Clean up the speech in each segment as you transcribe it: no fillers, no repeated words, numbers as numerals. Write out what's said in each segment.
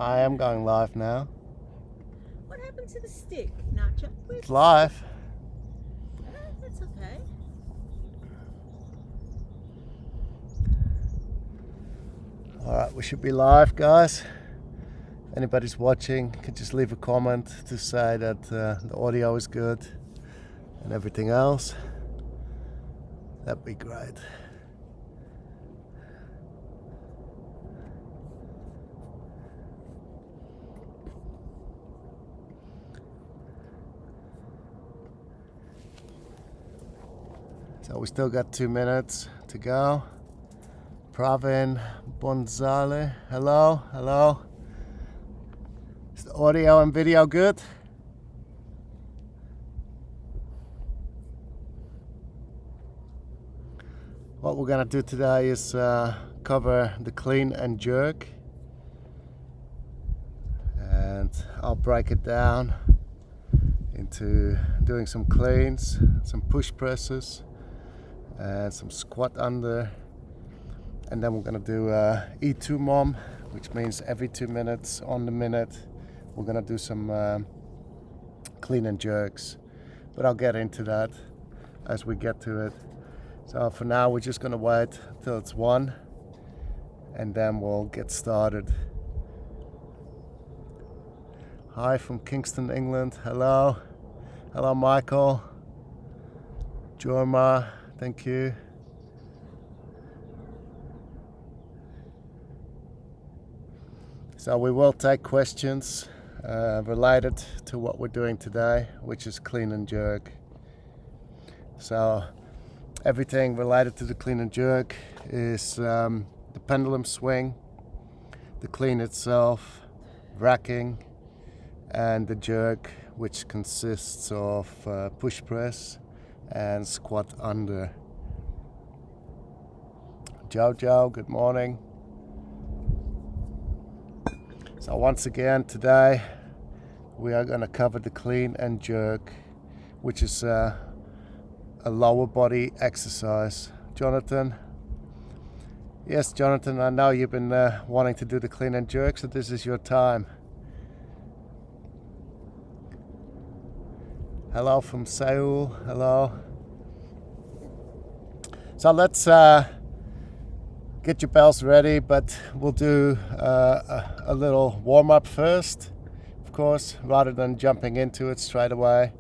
I am going live now. What happened to the stick, Nacho? It's live. That's okay. Alright, we should be live, guys. Anybody's watching can just leave a comment to say that the audio is good and everything else. That'd be great. So we still got 2 minutes to go. Pravin Bonzale, hello, hello. Is the audio and video good? What we're gonna do today is cover the clean and jerk, and I'll break it down into doing some cleans, some push presses, and some squat under, and then we're gonna do EMOM, which means every 2 minutes on the minute we're gonna do some clean and jerks, but I'll get into that as we get to it. So for now we're just gonna wait till it's 1 and then we'll get started. Hi from Kingston, England. Hello. Hello Michael. Jorma, thank you. So we will take questions related to what we're doing today, which is clean and jerk. So everything related to the clean and jerk is the pendulum swing, the clean itself, racking, and the jerk, which consists of push press and squat under. Jojo, good morning. So once again today we are going to cover the clean and jerk, which is a lower body exercise. Jonathan? Yes, Jonathan, I know you've been wanting to do the clean and jerk, so this is your time. Hello from Seoul. Hello. So let's get your bells ready, but we'll do a little warm-up first, of course, rather than jumping into it straight away.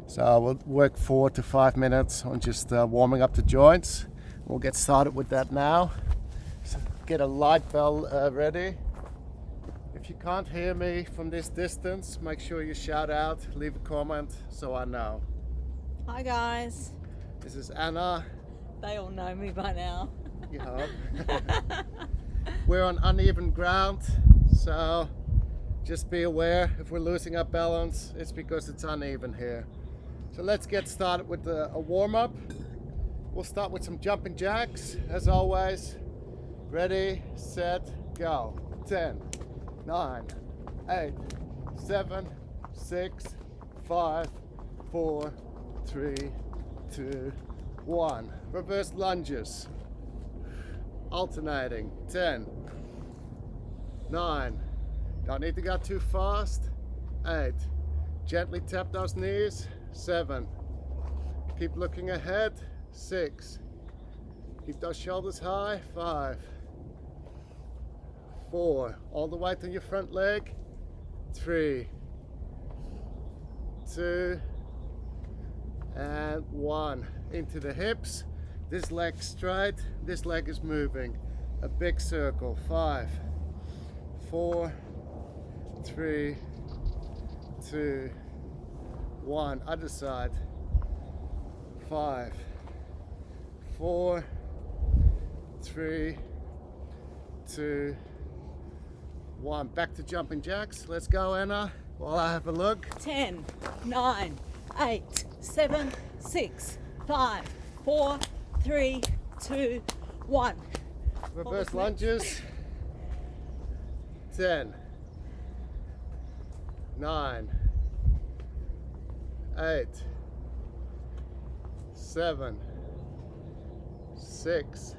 So we'll work 4 to 5 minutes on just warming up the joints. We'll get started with that now. So get a light bell ready. If you can't hear me from this distance, make sure you shout out, leave a comment so I know. Hi guys. This is Anna. They all know me by now. You hope. We're on uneven ground, so just be aware if we're losing our balance, it's because it's uneven here. So let's get started with a warm-up. We'll start with some jumping jacks, as always. Ready, set, go. 10, 9, 8, 7, 6, 5, 4, 3, 2, 1. Reverse lunges. Alternating. 10, 9, don't need to go too fast. 8, gently tap those knees. 7, keep looking ahead. 6, keep those shoulders high. 5, 4, all the way to your front leg. 3, 2, and 1. Into the hips. This leg straight, this leg is moving. A big circle. 5, 4, 3, 2, 1. Other side. 5, 4, 3, 2, 1. Back to jumping jacks. Let's go, Anna, while I have a look. 10, 9, 8, 7, 6, 5, 4, 3, 2, 1. Reverse lunges. 10, 9, 8, 7, 6,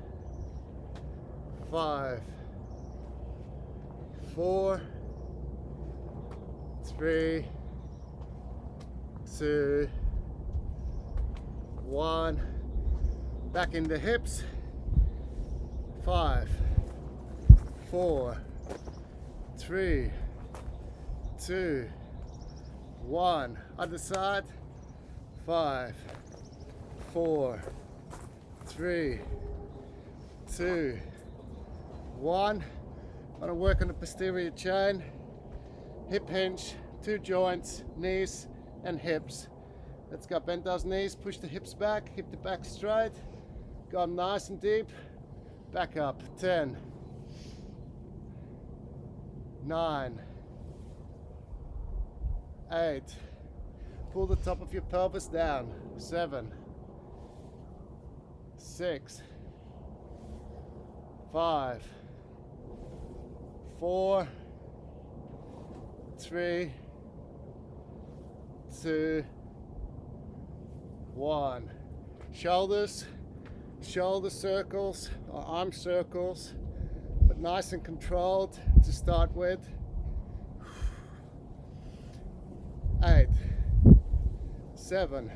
5, 4, 3, 2, 1. Back in the hips. 5, 4, 3, 2, 1. Other side. 5, 4, 3, 2, 1. I'm going to work on the posterior chain, hip hinge, 2 joints, knees and hips. Let's go. Bend those knees, push the hips back, hip the back straight, go nice and deep, back up. 10, 9, 8. Pull the top of your pelvis down. 7, 6, 5, 4, 3, 2, 1. Shoulders, shoulder circles or arm circles, but nice and controlled to start with. 8, 7,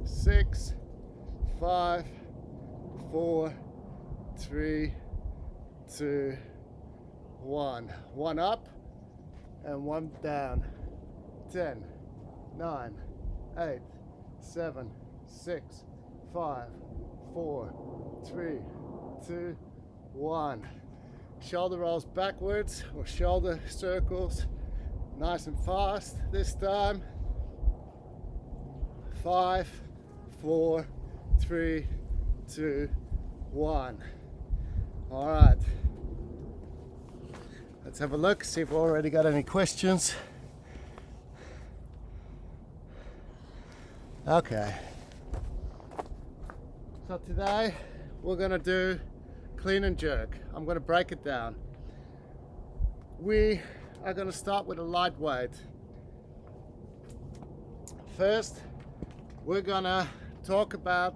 6, 5, 4, 3, 2, 1. 1 up and 1 down. 10, 9, 8, 7, 6, 5, 4, 3, 2, 1. Shoulder rolls backwards or shoulder circles, nice and fast this time. 5, 4, 3, 2, 1. All right. Let's have a look, see if we've already got any questions. Okay. So today we're going to do clean and jerk. I'm going to break it down. We are going to start with a light weight. First, we're going to talk about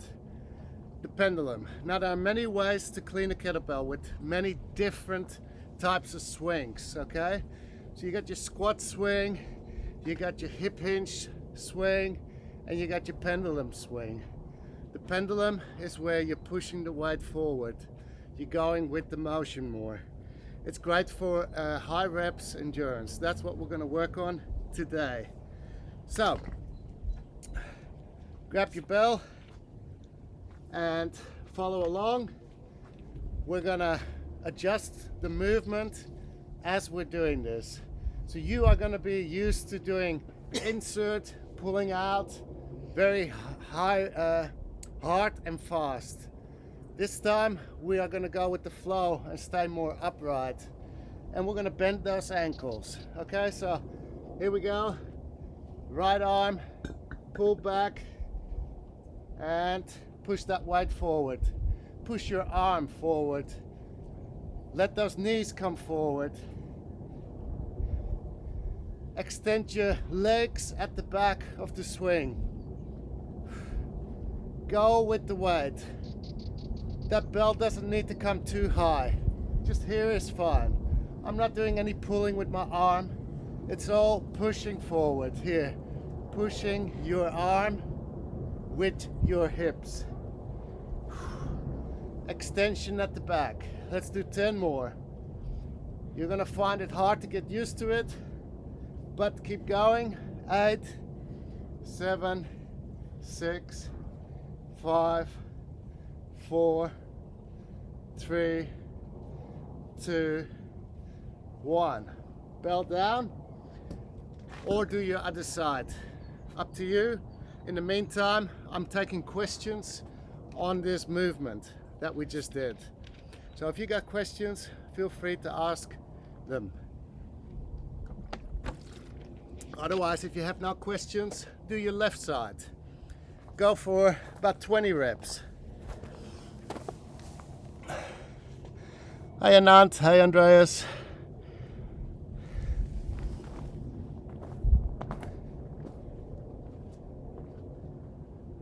the pendulum. Now there are many ways to clean a kettlebell with many different types of swings, okay? So you got your squat swing, you got your hip hinge swing, and you got your pendulum swing. The pendulum is where you're pushing the weight forward. You're going with the motion more. It's great for high reps endurance. That's what we're going to work on today. So, grab your bell and follow along. We're going to adjust the movement as we're doing this. So you are going to be used to doing insert, pulling out, very high, hard and fast. This time we are going to go with the flow and stay more upright, and we're going to bend those ankles. Okay, so here we go. Right arm, pull back and push that weight forward. Push your arm forward. Let those knees come forward. Extend your legs at the back of the swing. Go with the weight. That bell doesn't need to come too high. Just here is fine. I'm not doing any pulling with my arm. It's all pushing forward here. Pushing your arm with your hips. Extension at the back. Let's do 10 more. You're gonna find it hard to get used to it, but keep going. 8, 7, 6, 5, 4, 3, 2, 1. Bell down or do your other side. Up to you. In the meantime, I'm taking questions on this movement that we just did. So if you got questions, feel free to ask them. Otherwise, if you have no questions, do your left side. Go for about 20 reps. Hi Anant, hi Andreas.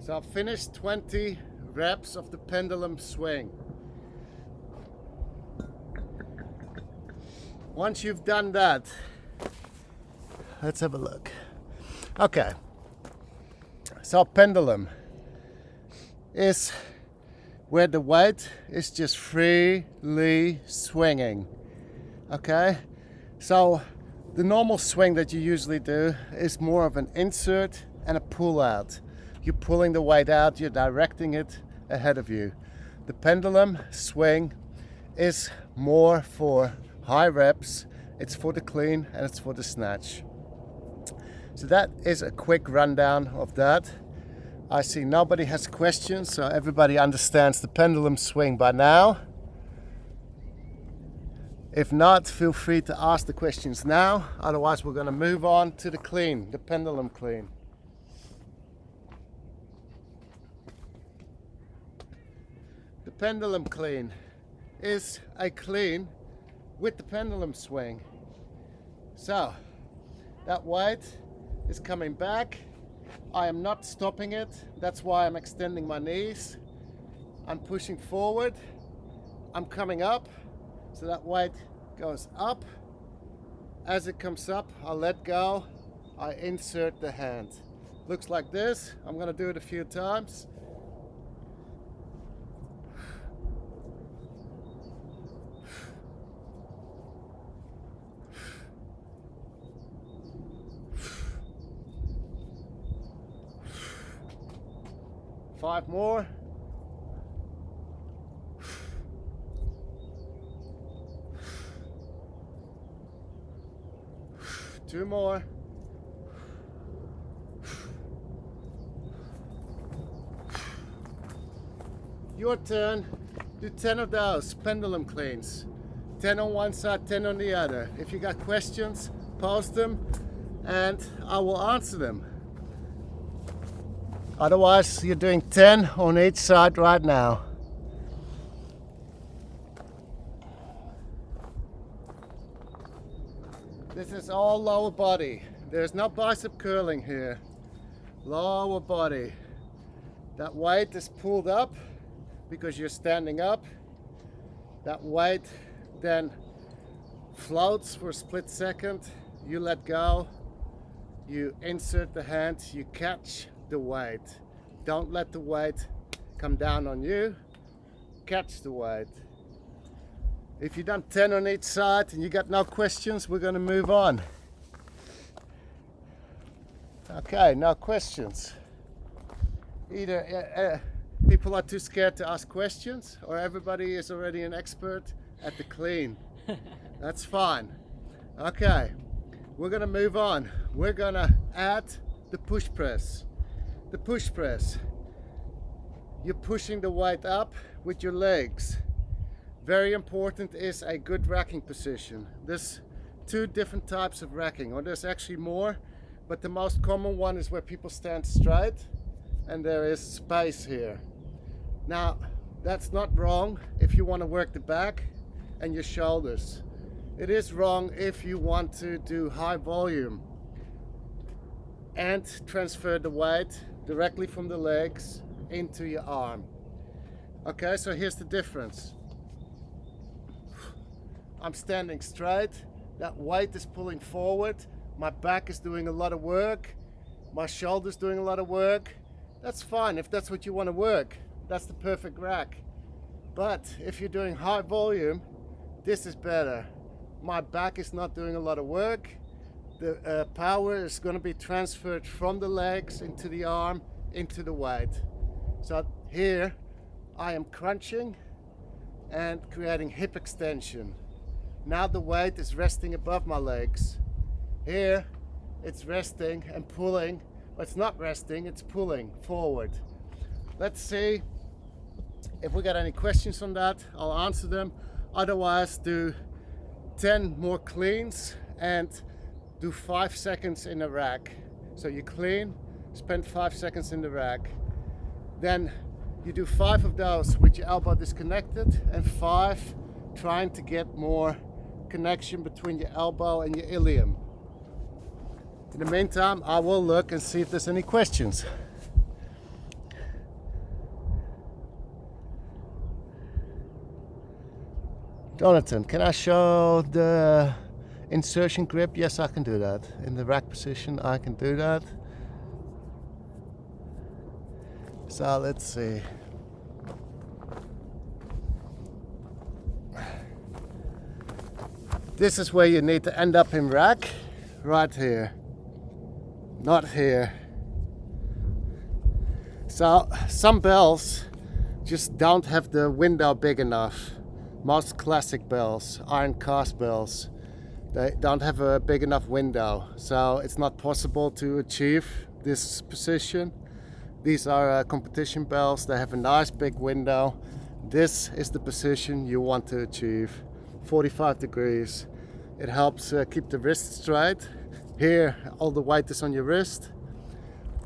So I've finished 20 reps of the pendulum swing. Once you've done that, Let's have a look. Okay. So pendulum is where the weight is just freely swinging. Okay? So the normal swing that you usually do is more of an insert and a pull out. You're pulling the weight out, you're directing it ahead of you. The pendulum swing is more for high reps, it's for the clean and it's for the snatch. So that is a quick rundown of that. I see nobody has questions, so everybody understands the pendulum swing by now. If not, feel free to ask the questions now. Otherwise, we're going to move on to the clean, the pendulum clean. The pendulum clean is a clean with the pendulum swing. So, that weight is coming back. I am not stopping it. That's why I'm extending my knees. I'm pushing forward. I'm coming up. So that weight goes up. As it comes up, I'll let go. I insert the hand. Looks like this. I'm going to do it a few times. Five more. Two more. Your turn. Do 10 of those pendulum cleans. 10 on one side, 10 on the other. If you got questions, post them and I will answer them. Otherwise, you're doing 10 on each side right now. This is all lower body. There's no bicep curling here. Lower body. That weight is pulled up because you're standing up. That weight then floats for a split second. You let go. You insert the hand. You catch the weight. Don't let the weight come down on you. Catch the weight. If you've done 10 on each side and you got no questions, we're going to move on. Okay, no questions. Either people are too scared to ask questions or everybody is already an expert at the clean. That's fine. Okay, we're going to move on. We're going to add the push press. The push press. You're pushing the weight up with your legs. Very important is a good racking position. There's two different types of racking, or there's actually more, but the most common one is where people stand straight and there is space here. Now, that's not wrong if you want to work the back and your shoulders. It is wrong if you want to do high volume and transfer the weight directly from the legs into your arm. Okay, so here's the difference. I'm standing straight, that weight is pulling forward, my back is doing a lot of work, my shoulders doing a lot of work. That's fine if that's what you want to work. That's the perfect rack. But if you're doing high volume, this is better. My back is not doing a lot of work. The power is going to be transferred from the legs into the arm, into the weight. So here I am crunching and creating hip extension. Now the weight is resting above my legs. Here it's resting and pulling, but it's not resting, it's pulling forward. Let's see if we got any questions on that. I'll answer them. Otherwise, do 10 more cleans and do 5 seconds in a rack. So you clean, spend 5 seconds in the rack. Then you do 5 of those with your elbow disconnected and 5 trying to get more connection between your elbow and your ilium. In the meantime, I will look and see if there's any questions. Jonathan, can I show the Insertion grip, yes, I can do that. In the rack position, I can do that. So let's see. This is where you need to end up in rack, right here, not here. So some bells just don't have the window big enough. Most classic bells, iron cast bells, they don't have a big enough window, so it's not possible to achieve this position. These are competition bells, they have a nice big window. This is the position you want to achieve, 45 degrees. It helps keep the wrist straight. Here, all the weight is on your wrist.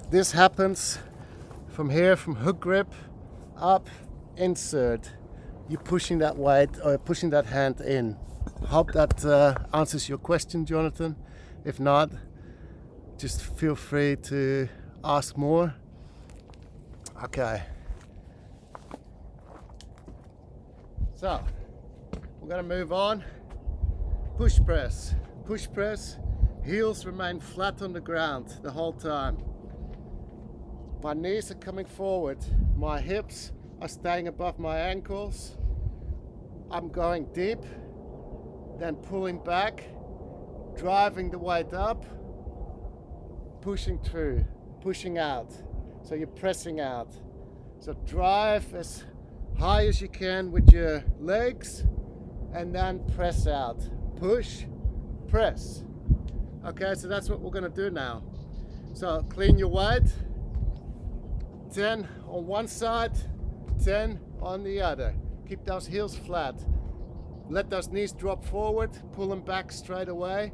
This happens from here, from hook grip, up, insert. You're pushing that weight, or pushing that hand in. Hope that answers your question, Jonathan. If not, just feel free to ask more. Okay. So, we're gonna move on. Push press. Push press. Heels remain flat on the ground the whole time. My knees are coming forward. My hips are staying above my ankles. I'm going deep, then pulling back, driving the weight up, pushing through, pushing out. So you're pressing out. So drive as high as you can with your legs and then press out. Push, press. Okay, so that's what we're gonna do now. So clean your weight. 10 on one side, 10 on the other. Keep those heels flat. Let those knees drop forward, pull them back straight away.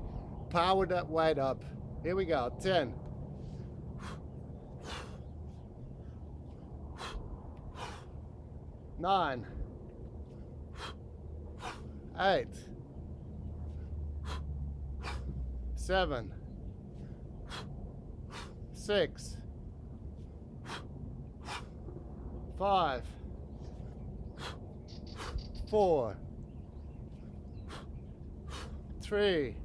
Power that weight up. Here we go, 10. 9. 8. 7. 6. 5. 4. 3.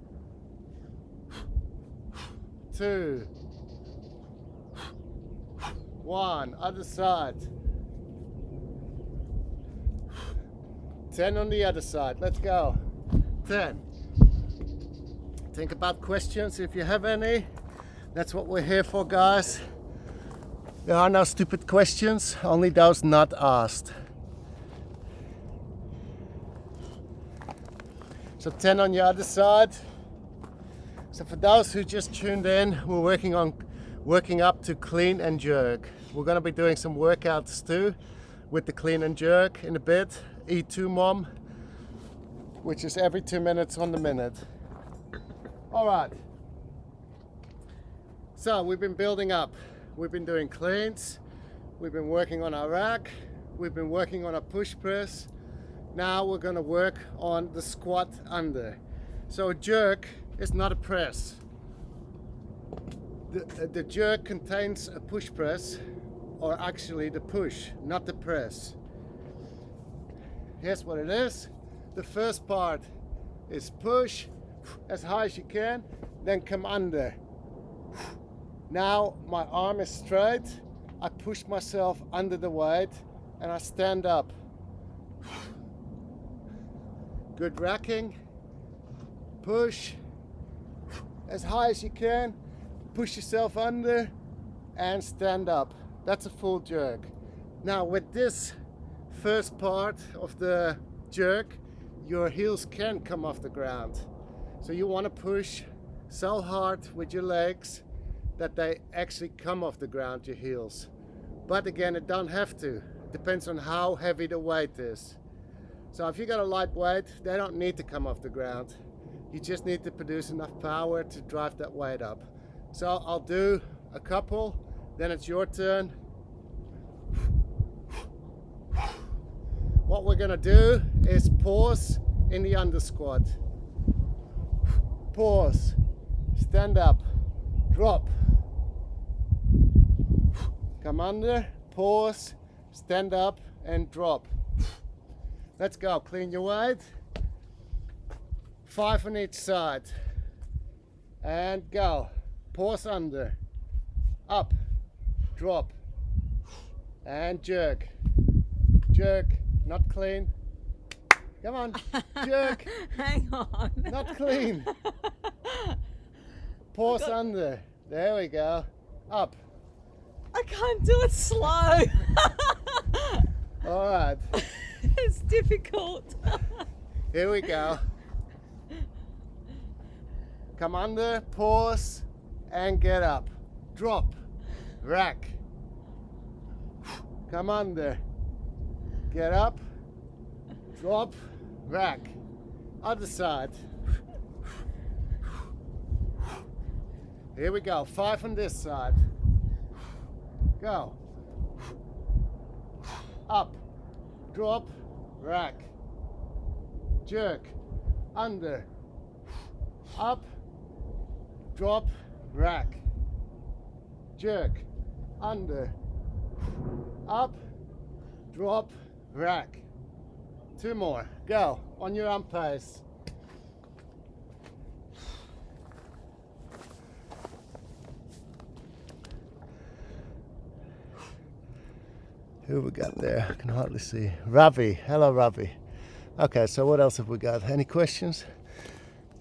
2. 1. Other side. 10 on the other side. Let's go. 10. Think about questions if you have any. That's what we're here for, guys. There are no stupid questions, only those not asked. So 10 on your other side. So for those who just tuned in, we're working up to clean and jerk. We're going to be doing some workouts too with the clean and jerk in a bit. EMOM, which is every 2 minutes on the minute. All right. So we've been building up. We've been doing cleans. We've been working on our rack. We've been working on our push press. Now we're going to work on the squat under. So a jerk is not a press. The jerk contains a push press, or actually the push, not the press. Here's what it is. The first part is push as high as you can, then come under. Now my arm is straight. I push myself under the weight and I stand up. Good racking. Push as high as you can. Push yourself under and stand up. That's a full jerk. Now with this first part of the jerk, your heels can come off the ground. So you want to push so hard with your legs that they actually come off the ground, your heels. But again, it don't have to. It depends on how heavy the weight is. So if you got a light weight, they don't need to come off the ground. You just need to produce enough power to drive that weight up. So I'll do a couple, then it's your turn. What we're gonna do is pause in the under squat. Pause, stand up, drop. Come under, pause, stand up and drop. Let's go, clean your weight. 5 on each side. And go. Pause under. Up. Drop. And jerk. Jerk. Not clean. Come on. Jerk. Hang on. Not clean. Pause under. There we go. Up. I can't do it slow. All right. It's difficult. Here we go. Come under, pause, and get up. Drop, rack. Come under, get up, drop, rack. Other side. Here we go. 5 on this side. Go. Up, drop, rack. Jerk, under, up, drop, rack. Jerk, under, up, drop, rack. 2 more. Go on your own pace. Who we got there? I can hardly see. Ravi. Hello, Ravi. Okay, so what else have we got? Any questions?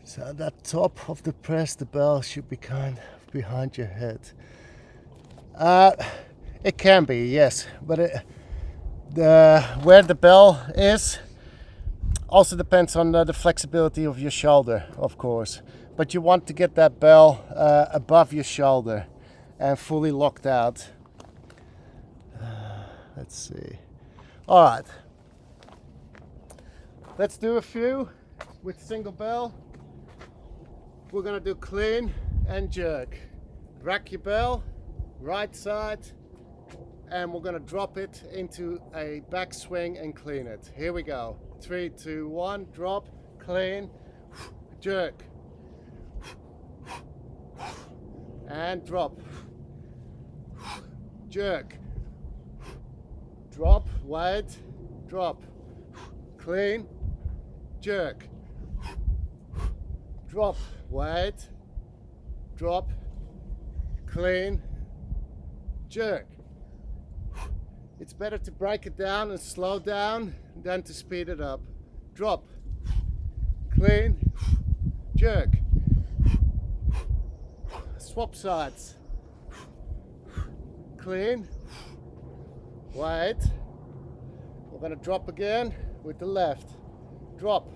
So that top of the press, the bell should be kind of behind your head. It can be, yes, but where the bell is also depends on the flexibility of your shoulder, of course. But you want to get that bell above your shoulder and fully locked out. Let's see. All right. Let's do a few with single bell. We're gonna do clean and jerk. Rack your bell, right side, and we're gonna drop it into a back swing and clean it. Here we go. 3, 2, 1, drop, clean, jerk, and drop, jerk, drop, wide, drop, clean, jerk, drop, wide, drop, clean, jerk. It's better to break it down and slow down than to speed it up. Drop, clean, jerk. Swap sides. Clean, wide. We're gonna drop again with the left. Drop,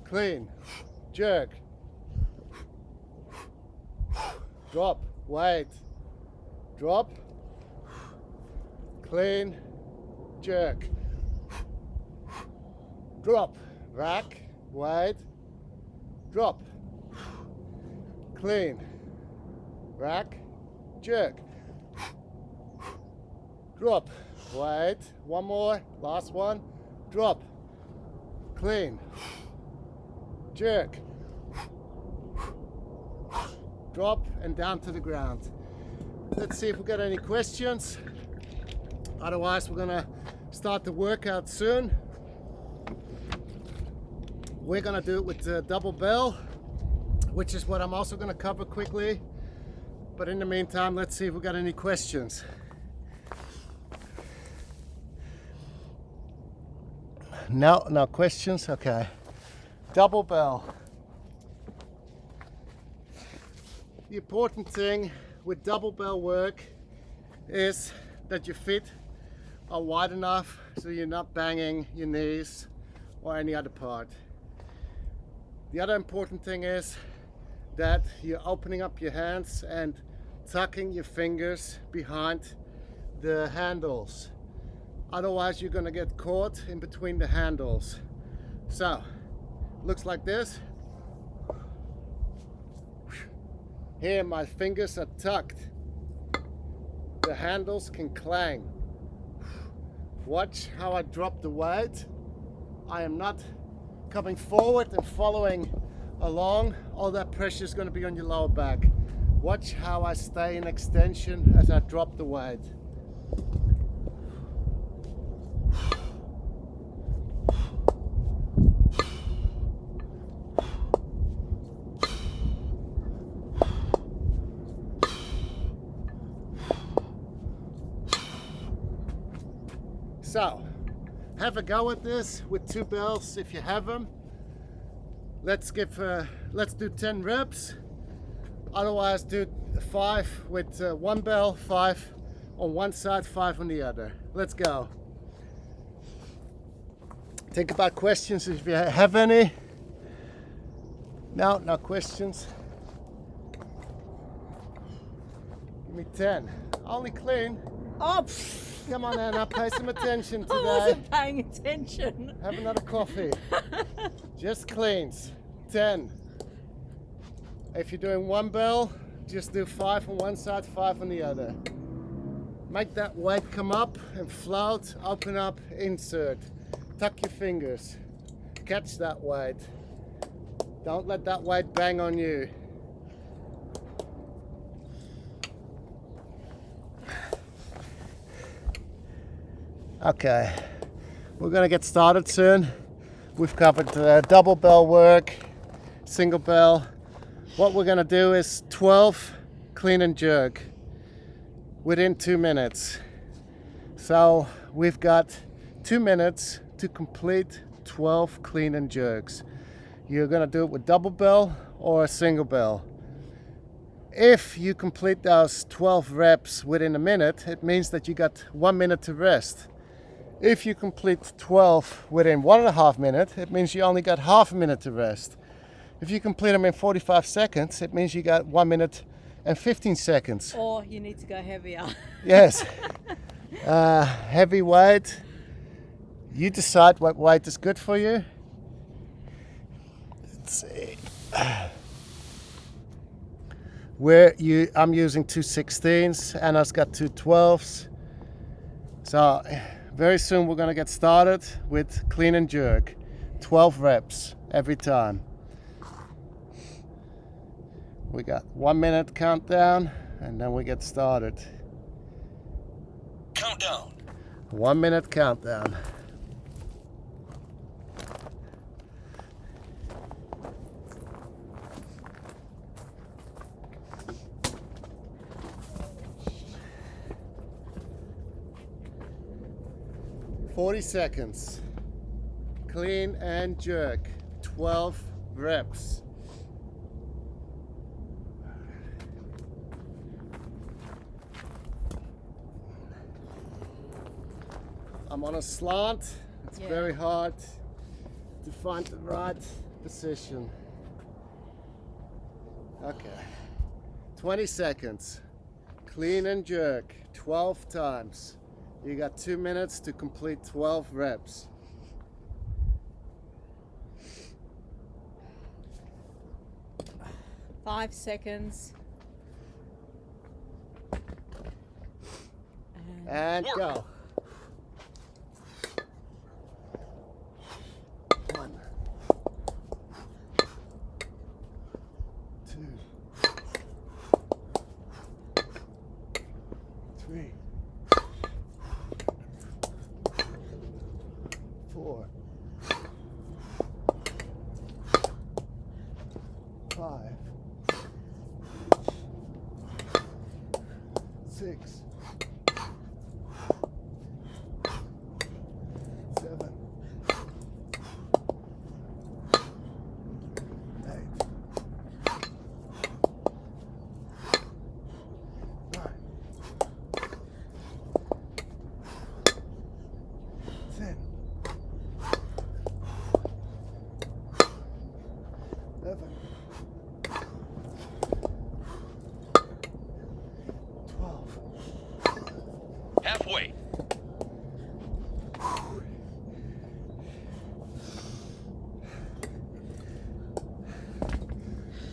clean, jerk. Drop, wide. Drop, clean, jerk. Drop, rack, wide. Drop, clean, rack, jerk. Drop, wide. One more, last one. Drop, clean, jerk. Drop and down to the ground. Let's see if we got any questions. Otherwise, we're gonna start the workout soon. We're gonna do it with the double bell, which is what I'm also gonna cover quickly. But in the meantime, let's see if we got any questions. No questions? Okay. Double bell. The important thing with double bell work is that your feet are wide enough so you're not banging your knees or any other part. The other important thing is that you're opening up your hands and tucking your fingers behind the handles. Otherwise you're gonna get caught in between the handles. So, looks like this. Here my fingers are tucked. The handles can clang. Watch how I drop the weight. I am not coming forward and following along. All that pressure is going to be on your lower back. Watch how I stay in extension as I drop the weight. So, have a go at this with 2 bells if you have them. Let's do 10 reps. Otherwise, do 5 with 1 bell, 5 on one side, 5 on the other. Let's go. Think about questions if you have any. No questions. Give me 10. Only clean. Oh, Come on, Anna, pay some attention today. I wasn't paying attention. Have another coffee. Just cleans. 10. If you're doing 1 bell, just do 5 on one side, 5 on the other. Make that weight come up and float, open up, insert. Tuck your fingers. Catch that weight. Don't let that weight bang on you. Okay, we're gonna get started soon. We've covered double bell work, single bell. What we're gonna do is 12 clean and jerk within 2 minutes. So we've got 2 minutes to complete 12 clean and jerks. You're gonna do it with double bell or a single bell. If you complete those 12 reps within a minute, it means that you got 1 minute to rest. If you complete 12 within 1.5 minutes, it means you only got half a minute to rest. If you complete them in 45 seconds, it means you got 1 minute and 15 seconds. Or you need to go heavier. Yes. Heavy weight. You decide what weight is good for you. Let's see. I'm using 2 16s, Anna's got 2 12s. So very soon we're going to get started with clean and jerk. 12 reps every time. We got 1 minute countdown and then we get started. Countdown. 1 minute countdown. "40 seconds. Clean and jerk. 12 reps. I'm on a slant. It's very hard to find the right position. Okay. 20 seconds. Clean and jerk. 12 times. You got 2 minutes to complete 12 reps. Five seconds. And go. 1, 2, 3, 4, 5, 6, 7, 8, 9, 10, 11, 12. Halfway.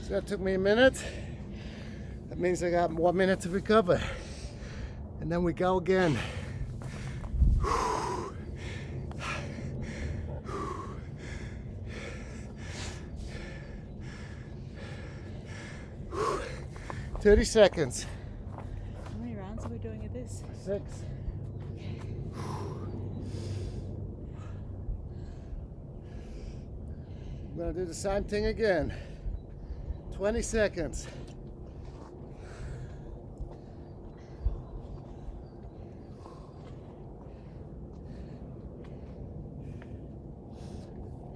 So that took me a minute. That means I got 1 minute to recover. And then we go again. 30 seconds. How many rounds are we doing of this? 6. I'm gonna do the same thing again. 20 seconds.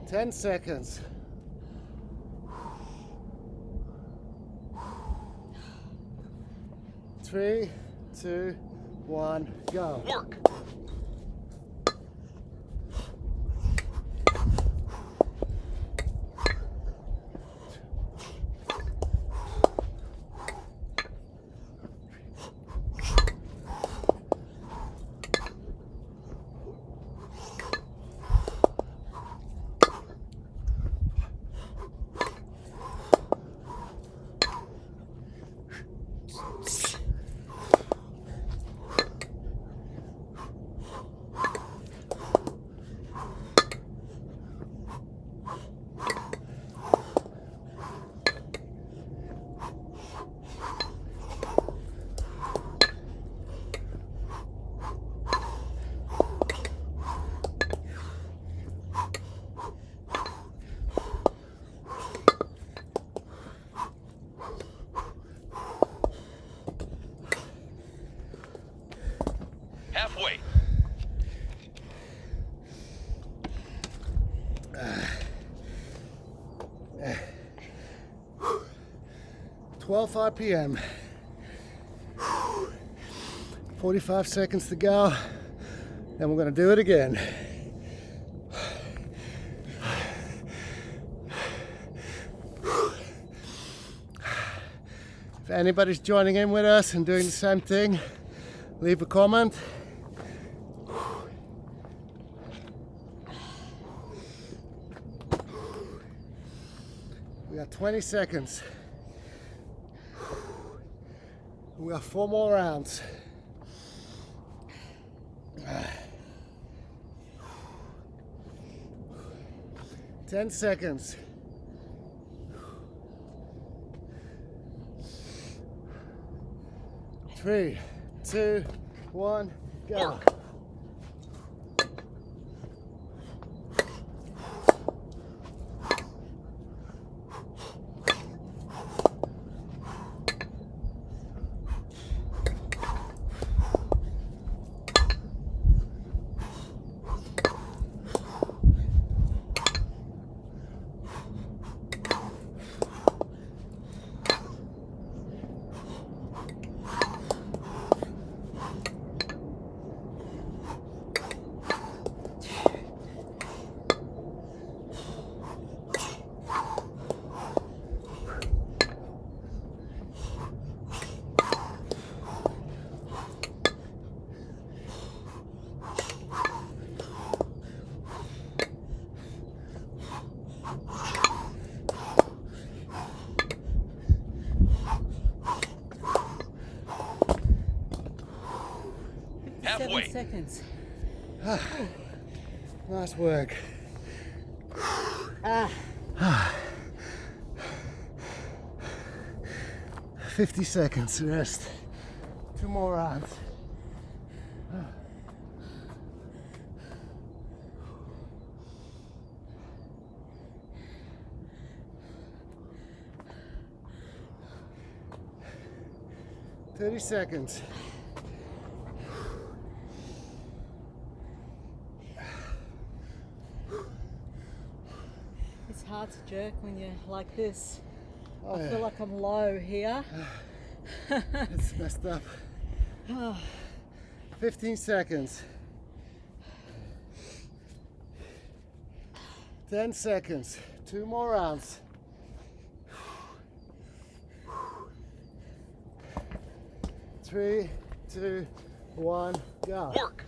10 seconds. Three, two, one, go. Work. Halfway. 12 RPM. 45 seconds to go. Then we're going to do it again. If anybody's joining in with us and doing the same thing, leave a comment. We got 20 seconds. We got 4 more rounds. 10 seconds. 3, 2, 1, go. Work. Halfway. 7 seconds. Nice work. 50 seconds rest. 2 more rounds. Thirty seconds. It's hard to jerk when you're like this. Oh, I yeah. feel like I'm low here. It's messed up. 15 seconds. 10 seconds. 2 more rounds. 3, 2, 1, go. Work.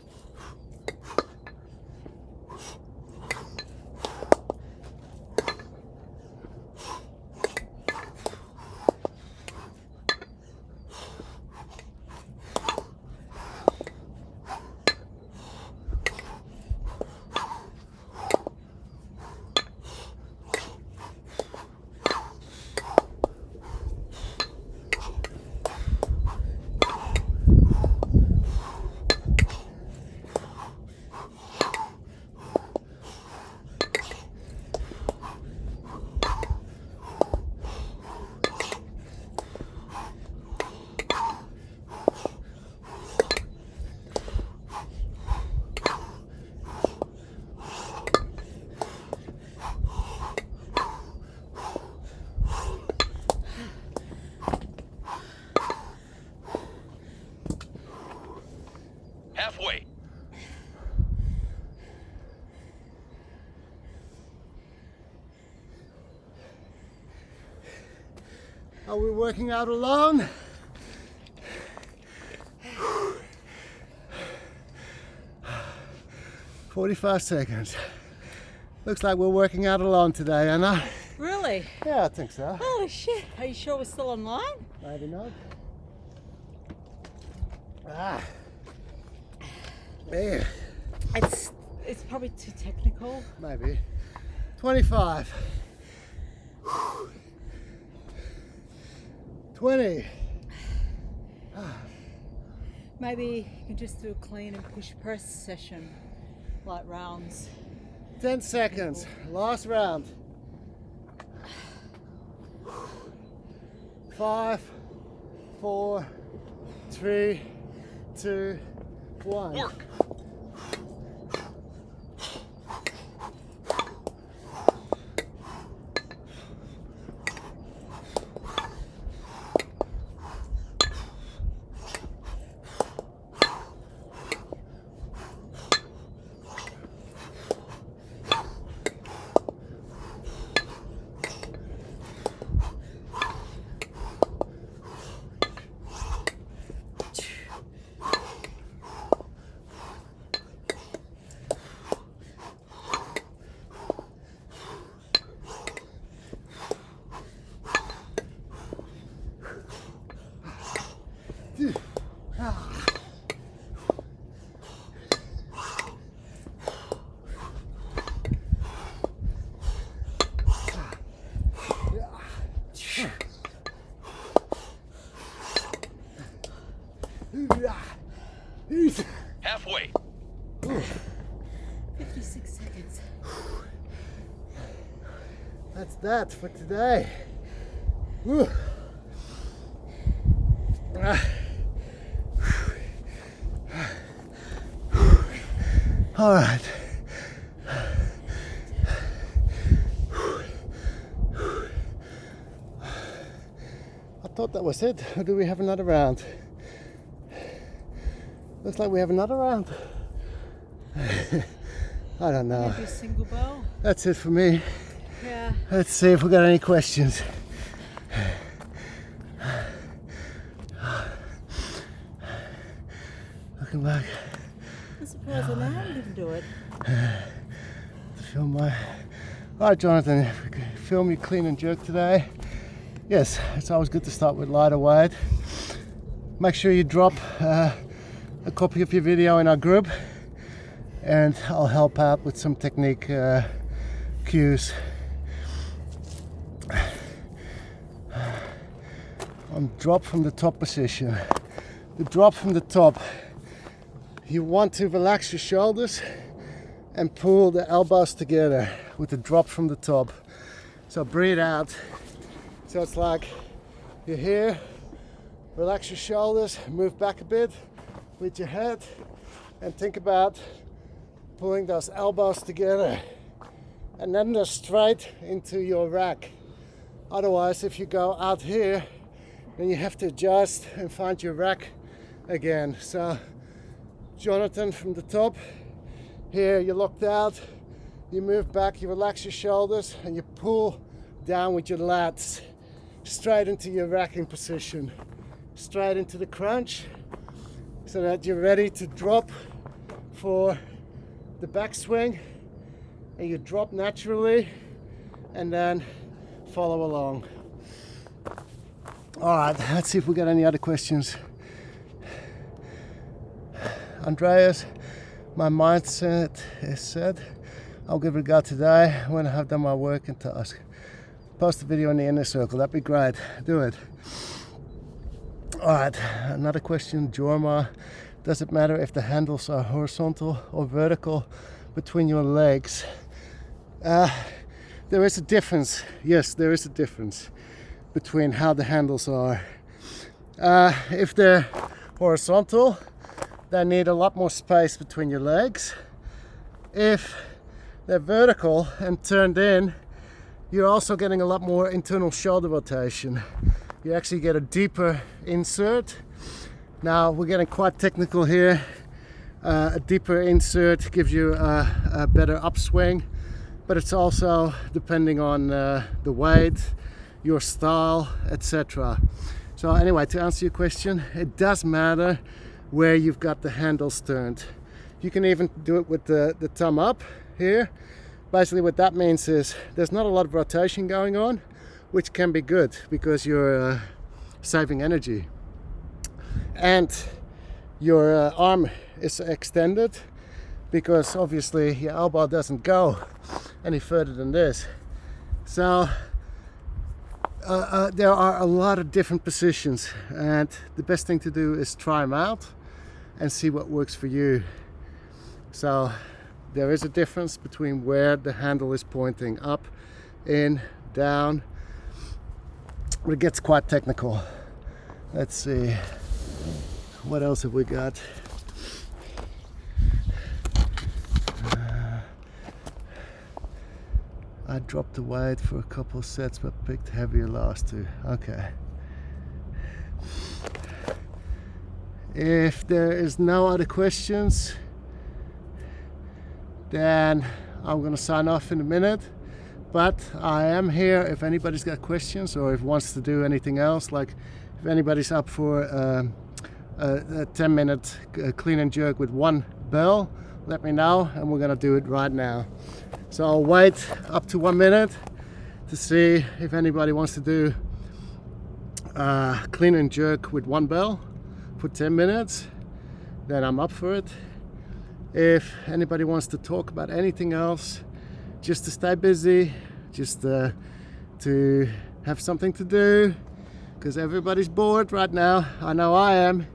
Are we working out alone? "45 seconds. Looks like we're working out alone today, Anna. Really? Yeah, I think so. Holy shit. Are you sure we're still online? Maybe not. Ah. Yeah, It's probably too technical. maybe. 25. 20. Maybe you can just do a clean and push press session, like rounds. 10 seconds. Last round. 5, 4, 3, 2, 1. Work. Halfway. 56 seconds. That's that for today. Whew. All right. I thought that was it. Or do we have another round? Looks like we have another round. I don't know. Maybe a single bell. That's it for me. Yeah. Let's see if we got any questions. Looking back I'm surprised an arm didn't do it. to film my. Alright, Jonathan, film your clean and jerk today. Yes, it's always good to start with lighter weight. Make sure you drop a copy of your video in our group, and I'll help out with some technique cues. On drop from the top position. The drop from the top, you want to relax your shoulders and pull the elbows together with the drop from the top. So breathe out. So it's like you're here, relax your shoulders, move back a bit with your head, and think about pulling those elbows together. And then they're straight into your rack. Otherwise, if you go out here, then you have to adjust and find your rack again. So Jonathan, from the top, here you're locked out, you move back, you relax your shoulders, and you pull down with your lats straight into your racking position, straight into the crunch, so that you're ready to drop for the backswing, and you drop naturally and then follow along. All right, let's see if we got any other questions. Andreas, my mindset is set. I'll give it a go today when I have done my work and task. Post a video in the inner circle, that'd be great. Do it. All right, another question, Jorma. Does it matter if the handles are horizontal or vertical between your legs? There is a difference. Yes, there is a difference between how the handles are. If they're horizontal, they need a lot more space between your legs. If they're vertical and turned in, you're also getting a lot more internal shoulder rotation. You actually get a deeper insert. Now we're getting quite technical here. A deeper insert gives you a better upswing, but it's also depending on the weight. your style, etc. So anyway, to answer your question, it does matter where you've got the handles turned. You can even do it with the thumb up here. Basically what that means is there's not a lot of rotation going on, which can be good because you're saving energy. And your arm is extended because obviously your elbow doesn't go any further than this. So there are a lot of different positions, and the best thing to do is try them out and see what works for you. So there is a difference between where the handle is pointing, up, in, down. But it gets quite technical. Let's see, what else have we got? I dropped the weight for a couple of sets but picked heavier last two. Okay. If there is no other questions, then I'm gonna sign off in a minute. But I am here if anybody's got questions or if wants to do anything else, like if anybody's up for a 10-minute clean and jerk with one bell, let me know and we're gonna do it right now. So I'll wait up to 1 minute to see if anybody wants to do clean and jerk with one bell for 10 minutes, then I'm up for it. If anybody wants to talk about anything else, just to stay busy, just to have something to do, because everybody's bored right now. I know I am.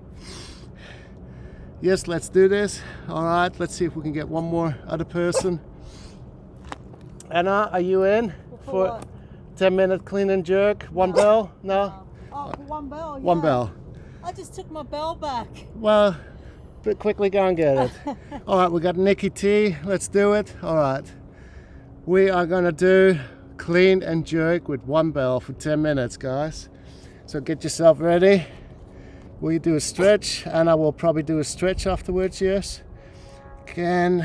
Yes, let's do this. All right, let's see if we can get one more other person. Anna, are you in for 10-minute clean and jerk? One bell? No? Oh, for one bell, yeah. One bell. I just took my bell back. Well, but quickly go and get it. All right, we got Nikki T. Let's do it. All right. We are going to do clean and jerk with one bell for 10 minutes, guys. So get yourself ready. We do a stretch, and I will probably do a stretch afterwards, yes. Can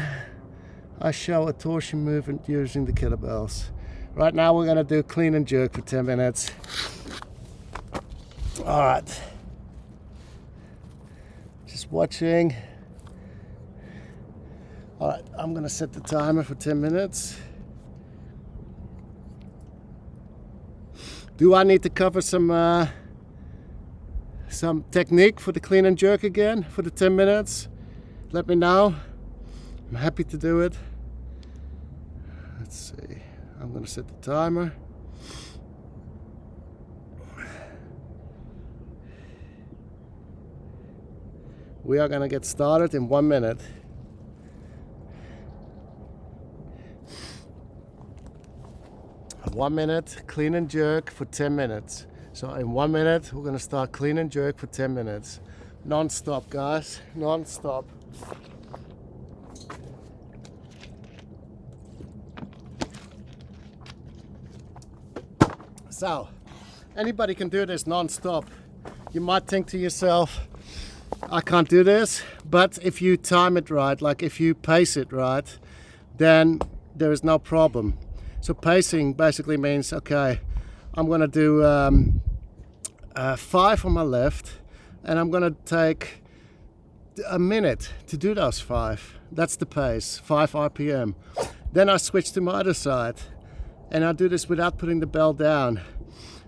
I show a torsion movement using the kettlebells? Right now we're going to do clean and jerk for 10 minutes. All right. Just watching. All right, I'm going to set the timer for 10 minutes. Do I need to cover some technique for the clean and jerk again for the 10 minutes? Let me know. I'm happy to do it. Let's see. I'm going to set the timer. We are going to get started in 1 minute. One minute, clean and jerk for 10 minutes. So in 1 minute, we're going to start clean and jerk for 10 minutes. Non-stop, guys. Non-stop. So, anybody can do this non-stop. You might think to yourself, I can't do this. But if you time it right, like if you pace it right, then there is no problem. So pacing basically means, okay, I'm going to do 5 on my left, and I'm going to take a minute to do those 5. That's the pace, 5 RPM. Then I switch to my other side, and I do this without putting the bell down.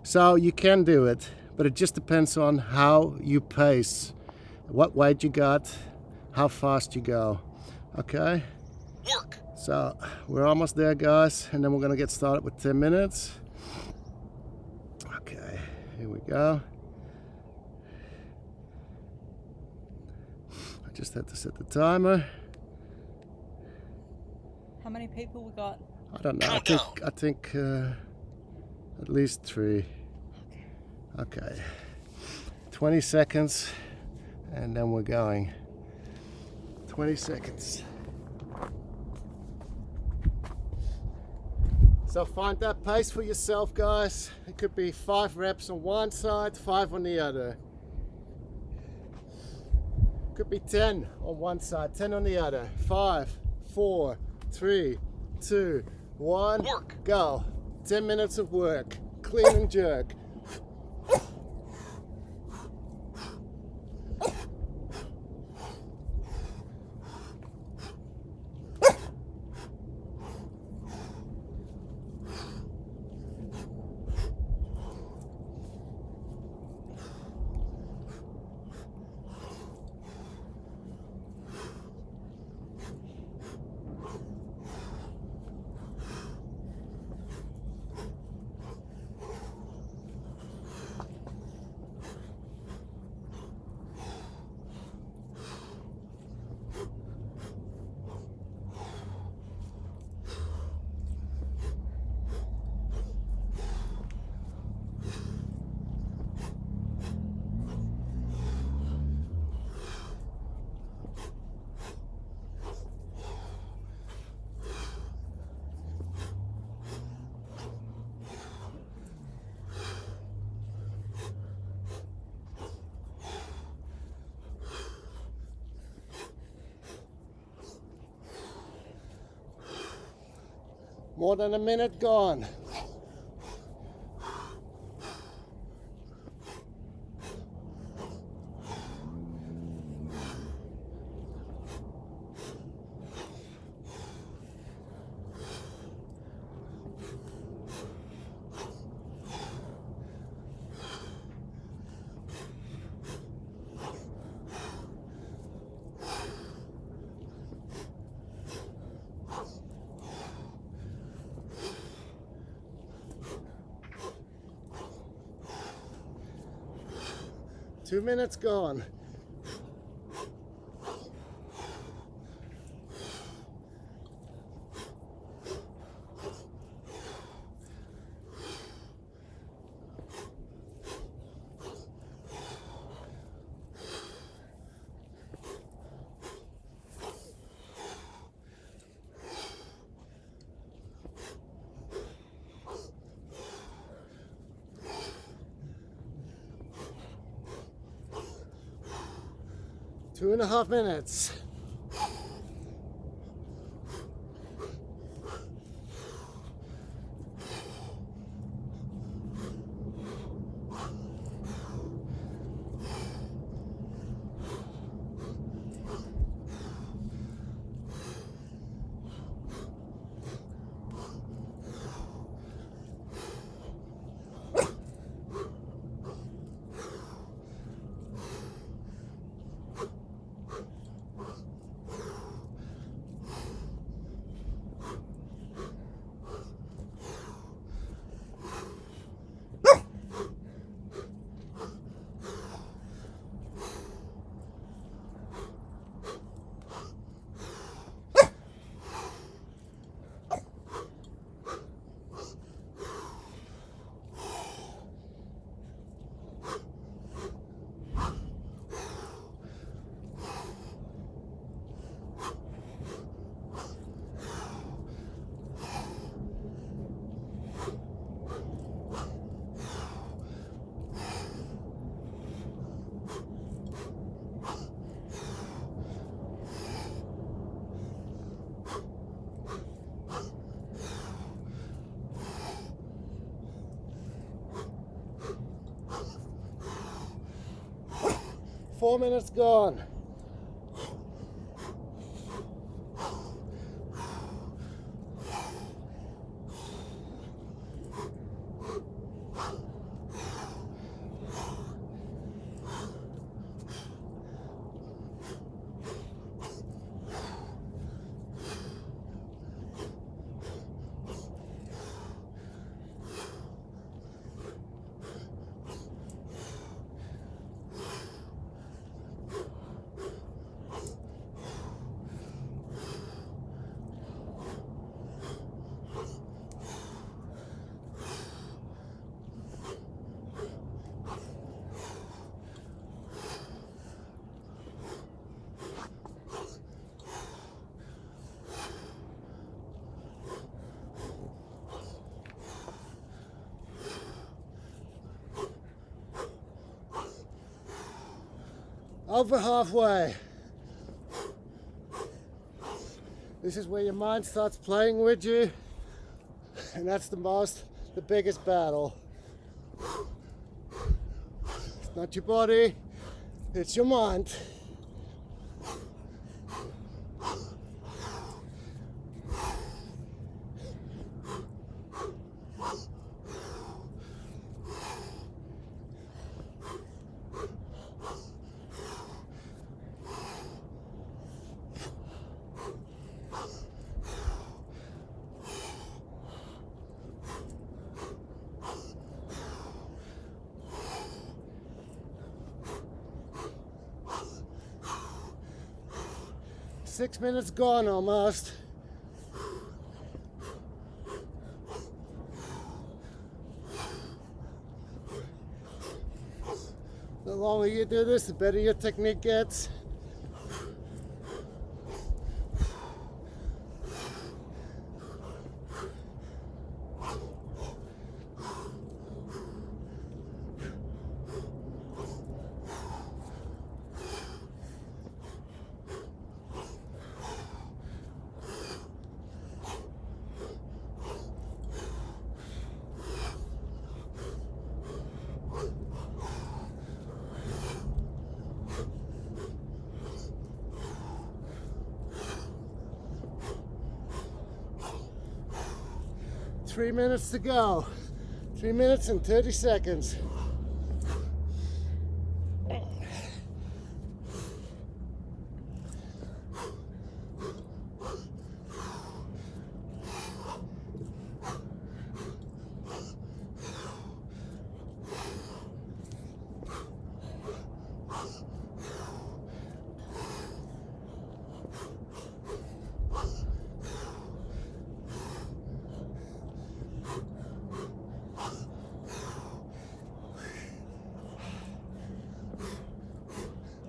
So you can do it, but it just depends on how you pace, what weight you got, how fast you go. Okay? Work. So we're almost there, guys, and then we're gonna get started with 10 minutes. Okay, here we go. I just had to set the timer. How many people we got? I don't know. I think at least 3. Okay. 20 seconds, and then we're going. 20 seconds. So find that pace for yourself, guys. It could be 5 reps on one side, 5 on the other. Could be 10 on one side, 10 on the other. 5, 4, 3, 2, 1. Work. Go. 10 minutes of work. clean and jerk. More than a minute gone. Two minutes gone. Two and a half minutes. Four minutes gone. Over halfway. This is where your mind starts playing with you, and that's the biggest battle. Not your body, it's your mind. Six minutes gone almost. The longer you do this, the better your technique gets. Three minutes to go. 3 minutes and 30 seconds.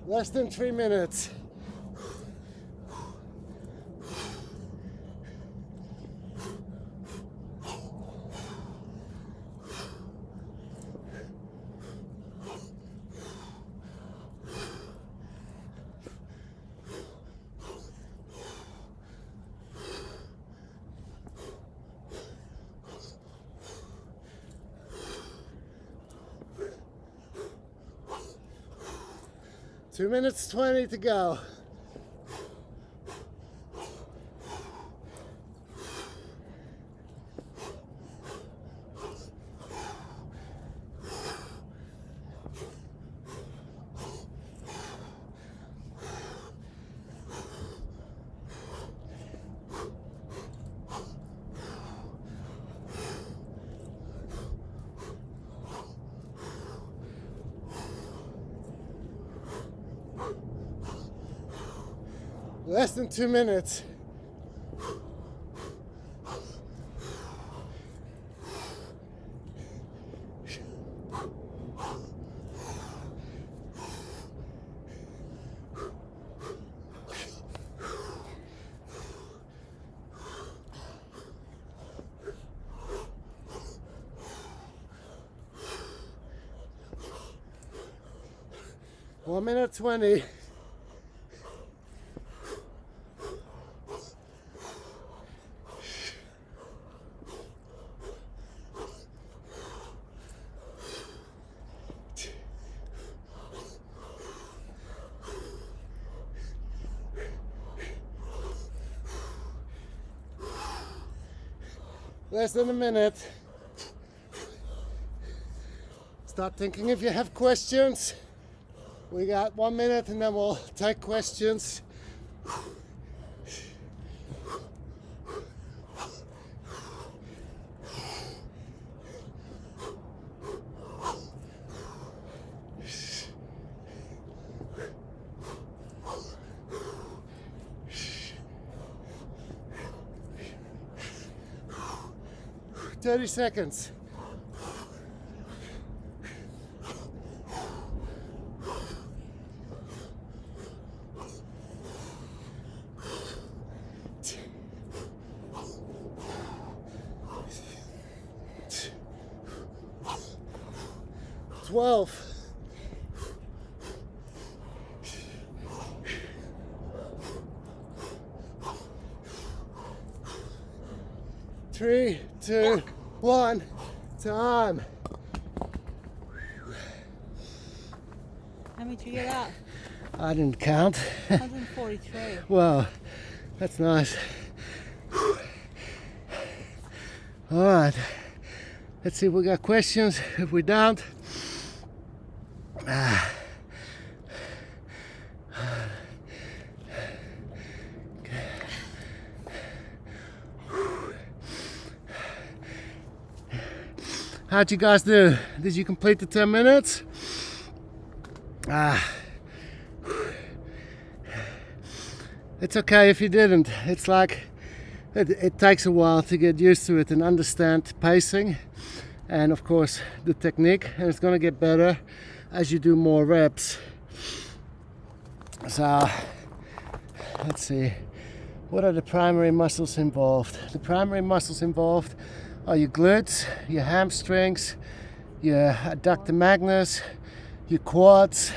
Less than 3 minutes. Two minutes 20 to go. Less than 2 minutes. One minute 20. Less than a minute. Start thinking if you have questions. We got 1 minute and then we'll take questions. 30 seconds. Twelve. 3, 2, 1, time. many did you get out? I didn't count. 143. Wow, that's nice. All right, let's see if we got questions. If we don't, how'd you guys do? Did you complete the 10 minutes? It's okay if you didn't. It's like it takes a while to get used to it and understand pacing and of course the technique, and it's going to get better as you do more reps. So let's see, what are the primary muscles involved? The primary muscles involved are your glutes, your hamstrings, your adductor magnus, your quads,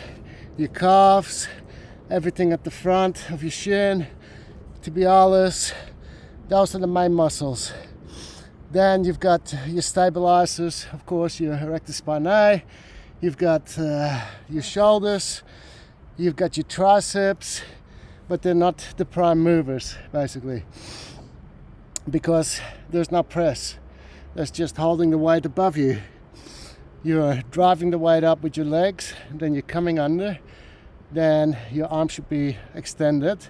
your calves, everything at the front of your shin, tibialis. Those are the main muscles. Then you've got your stabilizers, of course, your rectus spinae. You've got your shoulders. You've got your triceps, but they're not the prime movers, basically, because there's no press. That's just holding the weight above you. You're driving the weight up with your legs, then you're coming under, then your arm should be extended,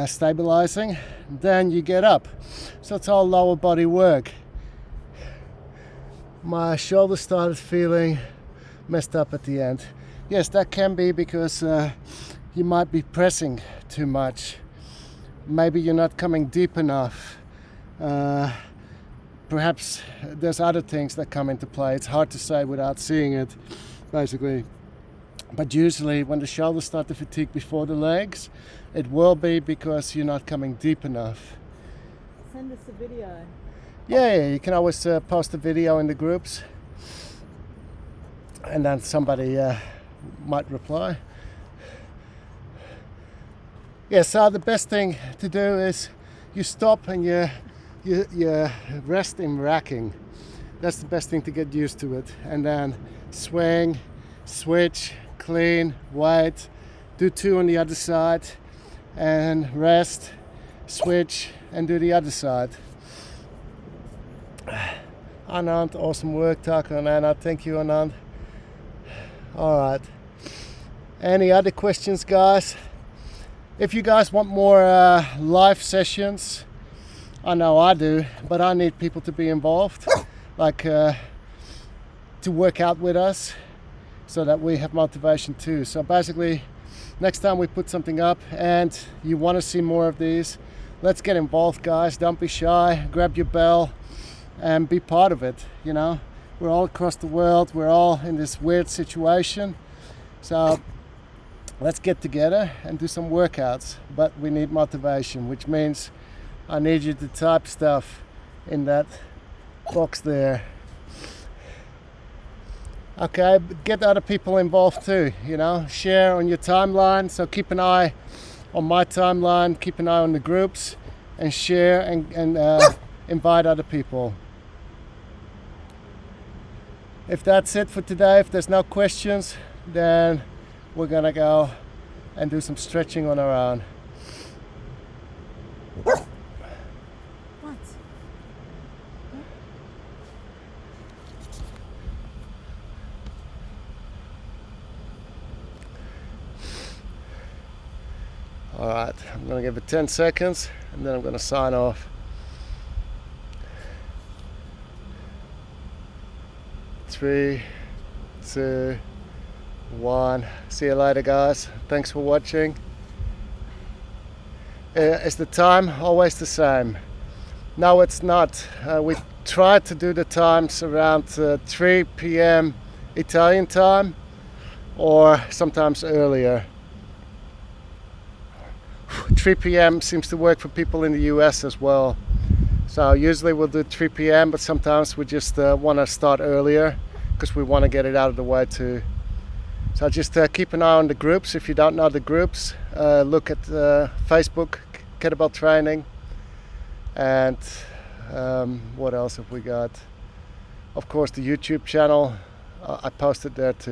stabilizing, then you get up. So it's all lower body work. My shoulder started feeling messed up at the end. Yes, that can be because you might be pressing too much. Maybe you're not coming deep enough. Perhaps there's other things that come into play. It's hard to say without seeing it, basically. But usually when the shoulders start to fatigue before the legs, it will be because you're not coming deep enough. Send us a video. Yeah, you can always post a video in the groups, and then somebody might reply. Yeah, so the best thing to do is you stop and you rest in racking. That's the best thing to get used to it. And then swing, switch, clean, weight, do 2 on the other side, and rest, switch, and do the other side. Anand, awesome work. Taco and Anand, thank you, Anand. All right. Any other questions, guys? If you guys want more live sessions, I know I do, but I need people to be involved, like to work out with us, so that we have motivation too. So basically, next time we put something up and you want to see more of these, let's get involved, guys. Don't be shy. Grab your bell and be part of it. You know, we're all across the world. We're all in this weird situation. So let's get together and do some workouts. But we need motivation, which means I need you to type stuff in that box there. Okay, but get other people involved too, you know, share on your timeline. So keep an eye on my timeline, keep an eye on the groups, and share and invite other people. If that's it for today, if there's no questions, then we're gonna go and do some stretching on our own. What? All right, I'm gonna give it 10 seconds and then I'm gonna sign off. 3, 2, 1. See you later, guys. Thanks for watching. Is the time always the same? No, it's not. We try to do the times around 3 p.m. Italian time, or sometimes earlier. 3 p.m. seems to work for people in the US as well. So usually we'll do 3 p.m. but sometimes we just want to start earlier because we want to get it out of the way too. So just keep an eye on the groups. If you don't know the groups, look at Facebook, Kettlebell Training, and what else have we got? Of course the YouTube channel, I posted there too.